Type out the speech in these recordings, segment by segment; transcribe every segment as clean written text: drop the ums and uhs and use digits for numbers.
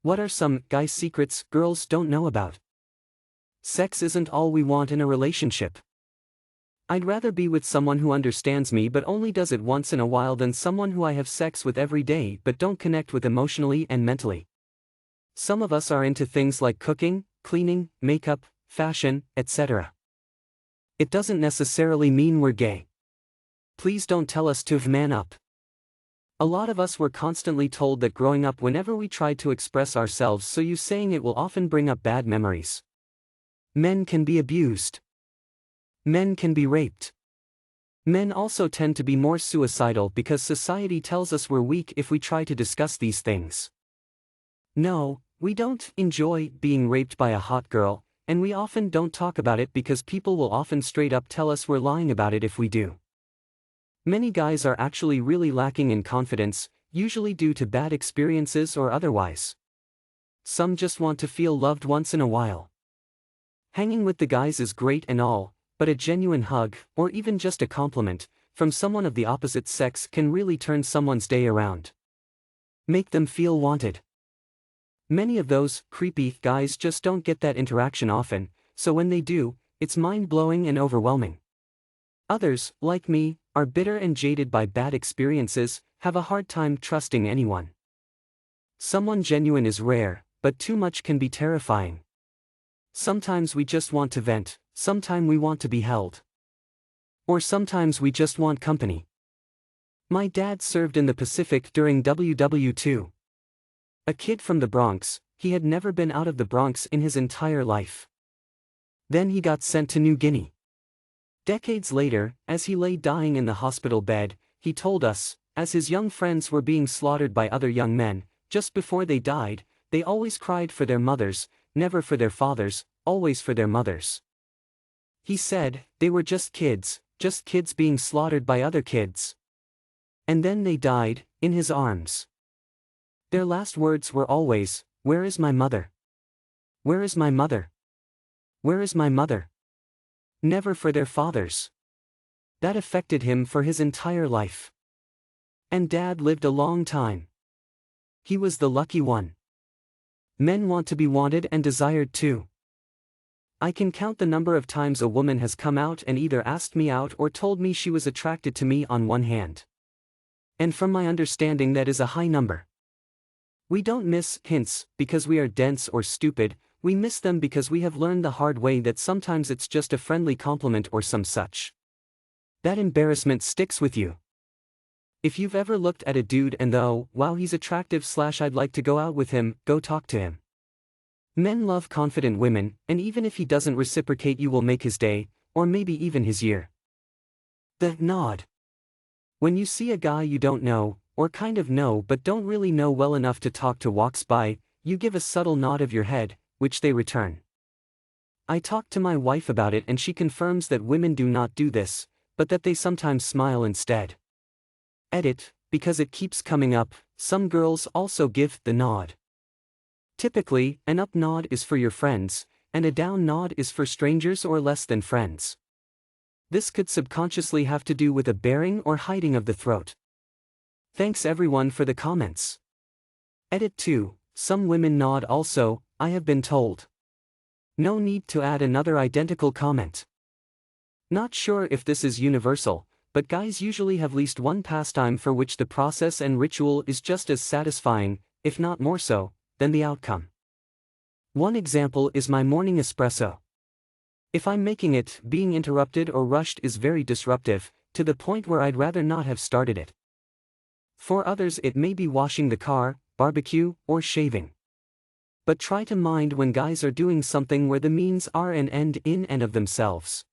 What are some guy secrets girls don't know about? Sex isn't all we want in a relationship. I'd rather be with someone who understands me but only does it once in a while than someone who I have sex with every day but don't connect with emotionally and mentally. Some of us are into things like cooking, cleaning, makeup, fashion, etc. It doesn't necessarily mean we're gay. Please don't tell us to man up. A lot of us were constantly told that growing up whenever we tried to express ourselves, so you saying it will often bring up bad memories. Men can be abused. Men can be raped. Men also tend to be more suicidal because society tells us we're weak if we try to discuss these things. No, we don't enjoy being raped by a hot girl, and we often don't talk about it because people will often straight up tell us we're lying about it if we do. Many guys are actually really lacking in confidence, usually due to bad experiences or otherwise. Some just want to feel loved once in a while. Hanging with the guys is great and all, but a genuine hug, or even just a compliment, from someone of the opposite sex can really turn someone's day around. Make them feel wanted. Many of those creepy guys just don't get that interaction often, so when they do, it's mind-blowing and overwhelming. Others, like me, are bitter and jaded by bad experiences, have a hard time trusting anyone. Someone genuine is rare, but too much can be terrifying. Sometimes we just want to vent, sometimes we want to be held. Or sometimes we just want company. My dad served in the Pacific during WW2. A kid from the Bronx, he had never been out of the Bronx in his entire life. Then he got sent to New Guinea. Decades later, as he lay dying in the hospital bed, he told us, as his young friends were being slaughtered by other young men, just before they died, they always cried for their mothers, never for their fathers, always for their mothers. He said, they were just kids being slaughtered by other kids. And then they died, in his arms. Their last words were always, "Where is my mother? Where is my mother? Where is my mother?" Never for their fathers. That affected him for his entire life. And Dad lived a long time. He was the lucky one. Men want to be wanted and desired too. I can count the number of times a woman has come out and either asked me out or told me she was attracted to me on one hand. And from my understanding, that is a high number. We don't miss hints because we are dense or stupid, we miss them because we have learned the hard way that sometimes it's just a friendly compliment or some such. That embarrassment sticks with you. If you've ever looked at a dude and though, wow, he's attractive / I'd like to go out with him, go talk to him. Men love confident women, and even if he doesn't reciprocate, you will make his day, or maybe even his year. The nod. When you see a guy you don't know, or kind of know but don't really know well enough to talk to walks by, you give a subtle nod of your head, which they return. I talked to my wife about it and she confirms that women do not do this, but that they sometimes smile instead. Edit, because it keeps coming up, some girls also give the nod. Typically, an up nod is for your friends, and a down nod is for strangers or less than friends. This could subconsciously have to do with a baring or hiding of the throat. Thanks everyone for the comments. Edit 2, some women nod also, I have been told. No need to add another identical comment. Not sure if this is universal, but guys usually have at least one pastime for which the process and ritual is just as satisfying, if not more so, than the outcome. One example is my morning espresso. If I'm making it, being interrupted or rushed is very disruptive, to the point where I'd rather not have started it. For others it may be washing the car, barbecue, or shaving. But try to mind when guys are doing something where the means are an end in and of themselves.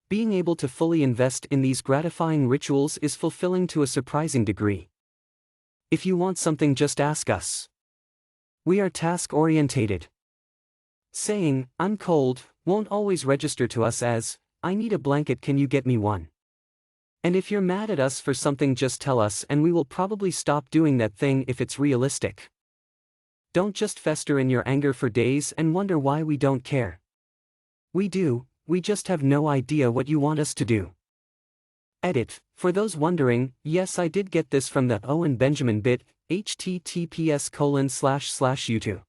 Being able to fully invest in these gratifying rituals is fulfilling to a surprising degree. If you want something, just ask us. We are task-orientated. Saying, "I'm cold," won't always register to us as, "I need a blanket, can you get me one?" And if you're mad at us for something, just tell us and we will probably stop doing that thing if it's realistic. Don't just fester in your anger for days and wonder why we don't care. We do, we just have no idea what you want us to do. Edit, For those wondering, yes, I did get this from the Owen Benjamin bit, https://YouTube.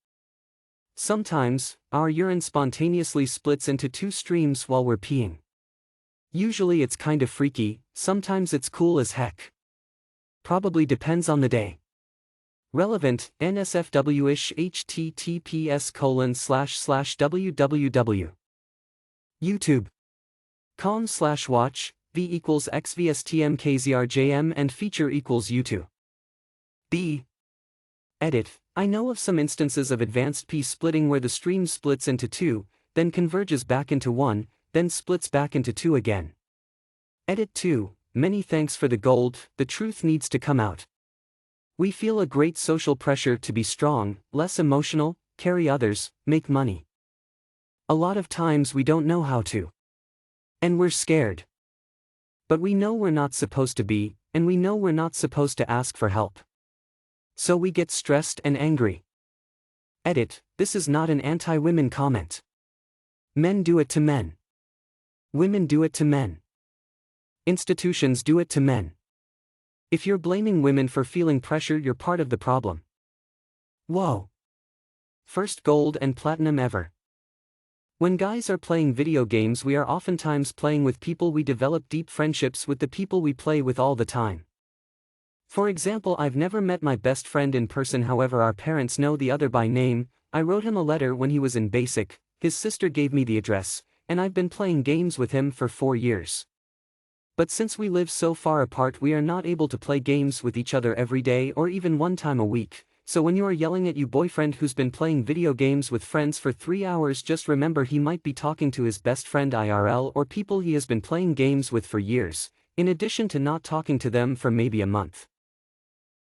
Sometimes, our urine spontaneously splits into two streams while we're peeing. Usually it's kind of freaky, sometimes it's cool as heck. Probably depends on the day. Relevant, NSFW-ish https://www. YouTube. com/watch, v equals xvstmkzrjm and feature equals YouTube. B. Edit. I know of some instances of advanced pea splitting where the stream splits into two, then converges back into one, then splits back into two again. Edit 2. Many thanks for the gold, the truth needs to come out. We feel a great social pressure to be strong, less emotional, carry others, make money. A lot of times we don't know how to. And we're scared. But we know we're not supposed to be, and we know we're not supposed to ask for help. So we get stressed and angry. Edit. This is not an anti-women comment. Men do it to men. Women do it to men. Institutions do it to men. If you're blaming women for feeling pressure, you're part of the problem. Whoa. First gold and platinum ever. When guys are playing video games, we are oftentimes playing with people we develop deep friendships with, the people we play with all the time. For example, I've never met my best friend in person, however our parents know the other by name. I wrote him a letter when he was in basic, his sister gave me the address, and I've been playing games with him for 4 years. But since we live so far apart, we are not able to play games with each other every day or even one time a week. So when you are yelling at your boyfriend who's been playing video games with friends for 3 hours, just remember he might be talking to his best friend IRL or people he has been playing games with for years, in addition to not talking to them for maybe a month.